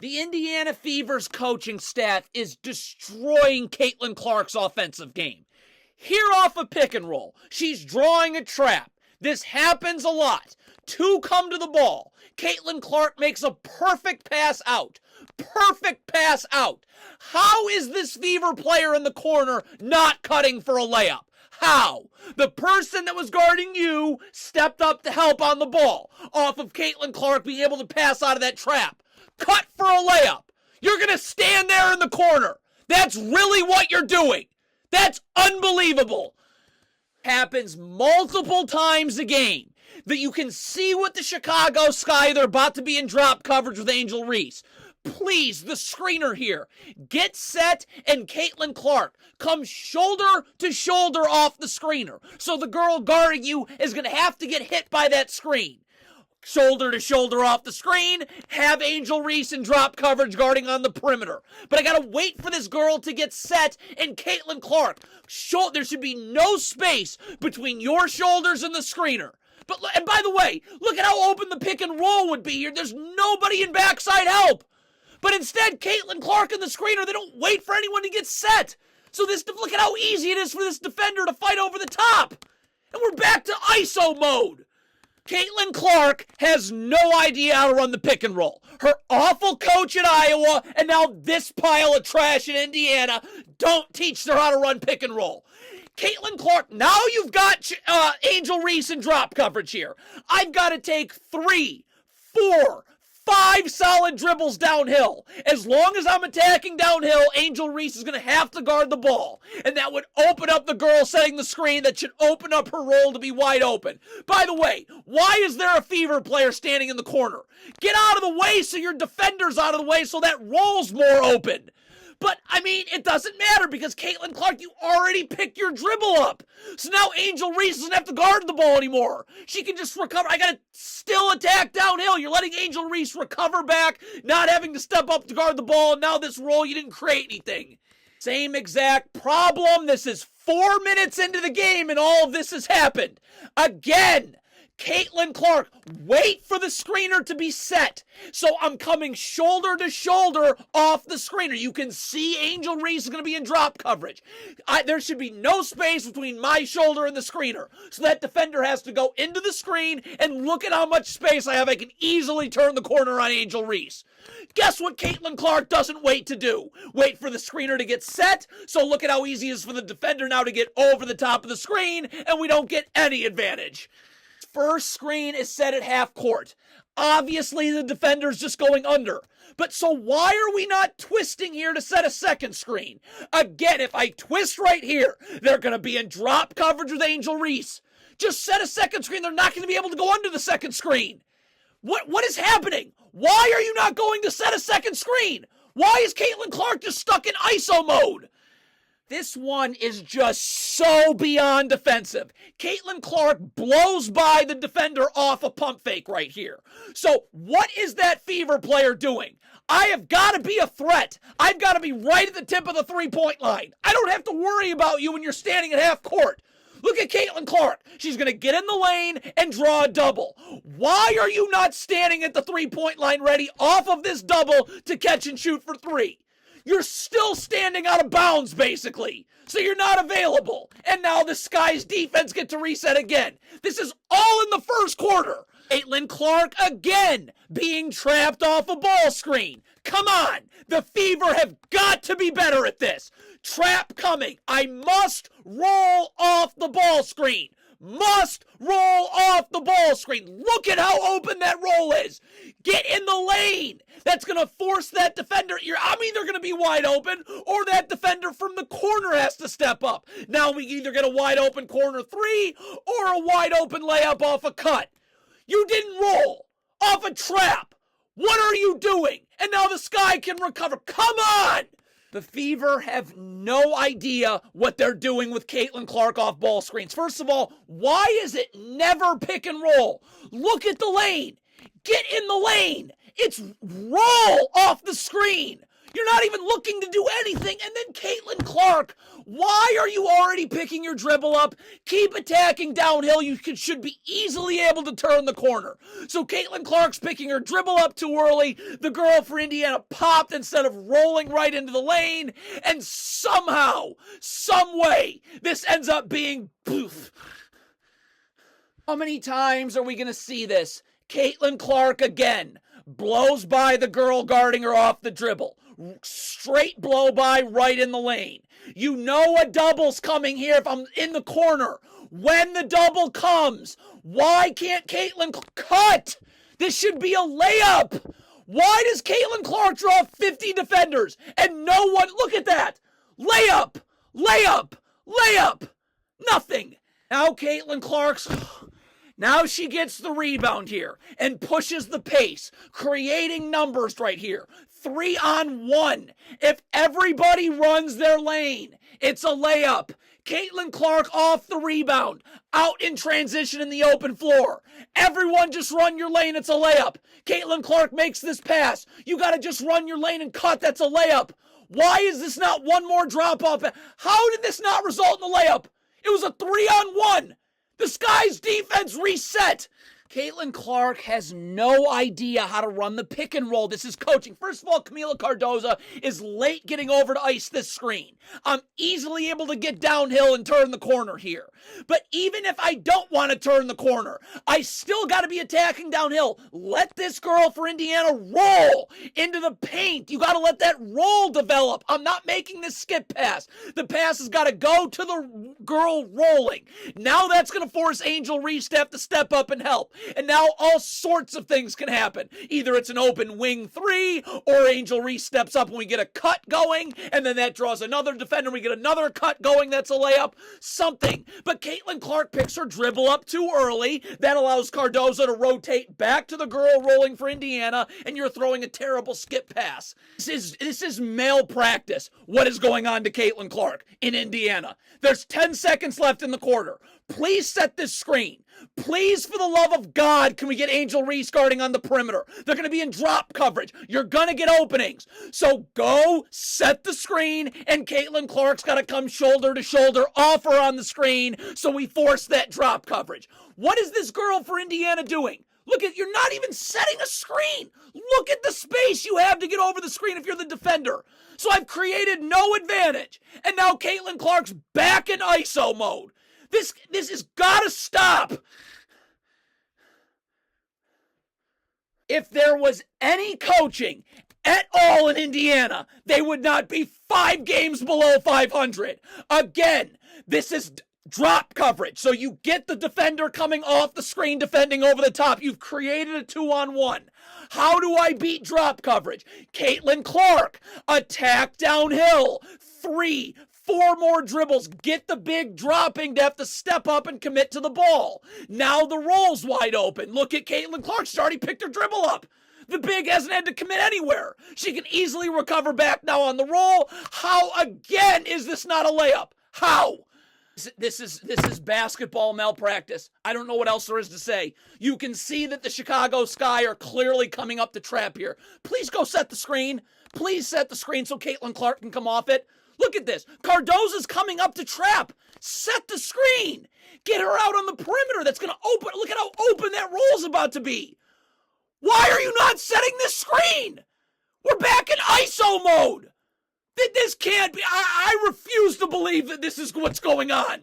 The Indiana Fever's coaching staff is destroying Caitlin Clark's offensive game. Here off a pick and roll, she's drawing a trap. This happens a lot. Two come to the ball. Caitlin Clark makes a perfect pass out. Perfect pass out. How is this Fever player in the corner not cutting for a layup? How? The person that was guarding you stepped up to help on the ball off of Caitlin Clark being able to pass out of that trap. Cut for a layup. You're going to stand there in the corner. That's really what you're doing. That's unbelievable. Happens multiple times a game that you can see with the Chicago Sky. They're about to be in drop coverage with Angel Reese. Please, the screener here, get set, and Caitlin Clark comes shoulder to shoulder off the screener. So the girl guarding you is going to have to get hit by that screen. Shoulder to shoulder off the screen, have Angel Reese in drop coverage guarding on the perimeter. But I gotta wait for this girl to get set and Caitlin Clark. There should be no space between your shoulders and the screener. And by the way, look at how open the pick and roll would be here. There's nobody in backside help. But instead, Caitlin Clark and the screener, they don't wait for anyone to get set. So look at how easy it is for this defender to fight over the top. And we're back to ISO mode. Caitlin Clark has no idea how to run the pick and roll. Her awful coach at Iowa and now this pile of trash in Indiana don't teach her how to run pick and roll. Caitlin Clark, now you've got Angel Reese in drop coverage here. I've got to take 3, 4, 5 solid dribbles downhill. As long as I'm attacking downhill, Angel Reese is going to have to guard the ball. And that would open up the girl setting the screen. That should open up her role to be wide open. By the way, why is there a Fever player standing in the corner? Get out of the way so your defender's out of the way so that role's more open. But, I mean, it doesn't matter because Caitlin Clark, you already picked your dribble up. So now Angel Reese doesn't have to guard the ball anymore. She can just recover. I got to still attack downhill. You're letting Angel Reese recover back, not having to step up to guard the ball. And now this roll, you didn't create anything. Same exact problem. This is 4 minutes into the game and all of this has happened. Again. Caitlin Clark, wait for the screener to be set. So I'm coming shoulder to shoulder off the screener. You can see Angel Reese is going to be in drop coverage. There should be no space between my shoulder and the screener. So that defender has to go into the screen and look at how much space I have. I can easily turn the corner on Angel Reese. Guess what Caitlin Clark doesn't wait to do? Wait for the screener to get set. So look at how easy it is for the defender now to get over the top of the screen and we don't get any advantage. First screen is set at half court. Obviously, the defender's just going under. But so why are we not twisting here to set a second screen? Again, if I twist right here, they're going to be in drop coverage with Angel Reese. Just set a second screen. They're not going to be able to go under the second screen. What is happening? Why are you not going to set a second screen? Why is Caitlin Clark just stuck in ISO mode? This one is just so beyond defensive. Caitlin Clark blows by the defender off a pump fake right here. So what is that Fever player doing? I have got to be a threat. I've got to be right at the tip of the three-point line. I don't have to worry about you when you're standing at half court. Look at Caitlin Clark. She's going to get in the lane and draw a double. Why are you not standing at the three-point line ready off of this double to catch and shoot for three? You're still standing out of bounds, basically. So you're not available. And now the Sky's defense get to reset again. This is all in the first quarter. Caitlin Clark again being trapped off a ball screen. Come on. The Fever have got to be better at this. Trap coming. I must roll off the ball screen. Must roll off the ball screen. Look at how open that roll is. Get in the lane. That's going to force that defender. I'm either going to be wide open or that defender from the corner has to step up. Now we either get a wide open corner three or a wide open layup off a cut. You didn't roll off a trap. What are you doing? And now the Sky can recover. Come on. The Fever have no idea what they're doing with Caitlin Clark off ball screens. First of all, why is it never pick and roll? Look at the lane. Get in the lane. It's roll off the screen. You're not even looking to do anything. And then Caitlin Clark, why are you already picking your dribble up? Keep attacking downhill. You should be easily able to turn the corner. So Caitlin Clark's picking her dribble up too early. The girl for Indiana popped instead of rolling right into the lane. And somehow, some way, this ends up being poof. How many times are we going to see this? Caitlin Clark again blows by the girl guarding her off the dribble. Straight blow by right in the lane. You know a double's coming here if I'm in the corner. When the double comes, why can't Caitlin cut? This should be a layup. Why does Caitlin Clark draw 50 defenders and no one? Look at that. Layup, layup, layup. Nothing. Now Caitlin Clark's... Now she gets the rebound here and pushes the pace, creating numbers right here. 3-on-1. If everybody runs their lane, it's a layup. Caitlin Clark off the rebound, out in transition in the open floor. Everyone just run your lane, it's a layup. Caitlin Clark makes this pass. You got to just run your lane and cut, that's a layup. Why is this not one more drop off? How did this not result in a layup? It was a 3-on-1. The Sky's defense reset. Caitlin Clark has no idea how to run the pick and roll. This is coaching. First of all, Camila Cardoza is late getting over to ice this screen. I'm easily able to get downhill and turn the corner here. But even if I don't want to turn the corner, I still got to be attacking downhill. Let this girl for Indiana roll into the paint. You got to let that roll develop. I'm not making this skip pass. The pass has got to go to the girl rolling. Now that's going to force Angel Reese to have to step up and help. And now all sorts of things can happen. Either it's an open wing three, or Angel Reese steps up and we get a cut going, and then that draws another defender, we get another cut going, that's a layup. Something. But Caitlin Clark picks her dribble up too early. That allows Cardoza to rotate back to the girl rolling for Indiana, and you're throwing a terrible skip pass. This is malpractice, what is going on to Caitlin Clark in Indiana. There's 10 seconds left in the quarter. Please set this screen. Please, for the love of God, can we get Angel Reese guarding on the perimeter? They're going to be in drop coverage. You're going to get openings. So go set the screen, and Caitlin Clark's got to come shoulder to shoulder off her on the screen, so we force that drop coverage. What is this girl for Indiana doing? Look at, you're not even setting a screen. Look at the space you have to get over the screen if you're the defender. So I've created no advantage. And now Caitlin Clark's back in ISO mode. This has got to stop. If there was any coaching at all in Indiana, they would not be 5 games below 500. Again, this is drop coverage. So you get the defender coming off the screen defending over the top. You've created a 2-on-1. How do I beat drop coverage? Caitlin Clark, attack downhill. 3, 4 more dribbles. Get the big dropping to have to step up and commit to the ball. Now the roll's wide open. Look at Caitlin Clark. She's already picked her dribble up. The big hasn't had to commit anywhere. She can easily recover back now on the roll. How, again, is this not a layup? How? This is basketball malpractice. I don't know what else there is to say. You can see that the Chicago Sky are clearly coming up to trap here. Please go set the screen. Please set the screen so Caitlin Clark can come off it. Look at this. Cardoza's coming up to trap. Set the screen. Get her out on the perimeter. That's going to open. Look at how open that roll's about to be. Why are you not setting this screen? We're back in ISO mode. This can't be. I refuse to believe that this is what's going on.